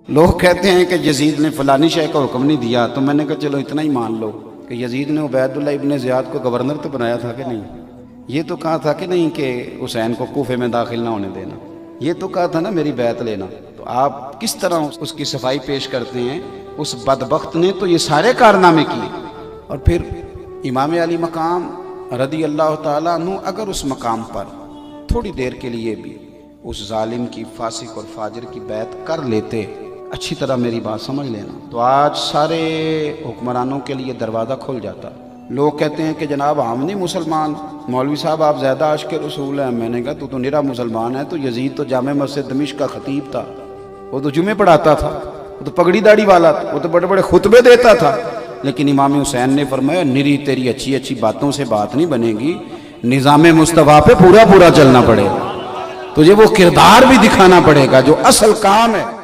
लोग कहते हैं कि यजीद ने फलानी शय का हुक्म नहीं दिया, तो मैंने कहा चलो इतना ही मान लो कि यजीद ने उबैदुल्लाह इब्ने ज़ियाद को गवर्नर तो बनाया था कि नहीं। ये तो कहा था कि नहीं कि हुसैन को कूफे में दाखिल ना होने देना। ये तो कहा था ना मेरी बैत लेना। तो आप किस तरह उसकी सफाई पेश करते हैं। उस बदबख्त ने तो ये सारे कारनामे किए। और फिर इमाम अली मकाम रदी अल्लाह ताला अन्हु अगर उस मकाम पर थोड़ी देर के लिए भी उस जालिम की, फासिक और फाजिर की बैत कर लेते, अच्छी तरह मेरी बात समझ लेना, तो आज सारे हुक्मरानों के लिए दरवाज़ा खुल जाता। लोग कहते हैं कि जनाब हम नहीं मुसलमान, मौलवी साहब आप ज़्यादा आशिक़ रसूल हैं। मैंने कहा तू तो निरा मुसलमान है। तो यजीद तो जामे मस्जिद दमिश्क का खतीब था, वो तो जुमे पढ़ाता था, वो तो पगड़ी दाढ़ी वाला था, वो तो बड़े बड़े खुतबे देता था। लेकिन इमाम हुसैन ने फरमाया निरी तेरी अच्छी अच्छी बातों से बात नहीं बनेगी, निज़ामे मुस्तफ़ा पे पूरा पूरा चलना पड़ेगा, तुझे वो किरदार भी दिखाना पड़ेगा जो असल काम है।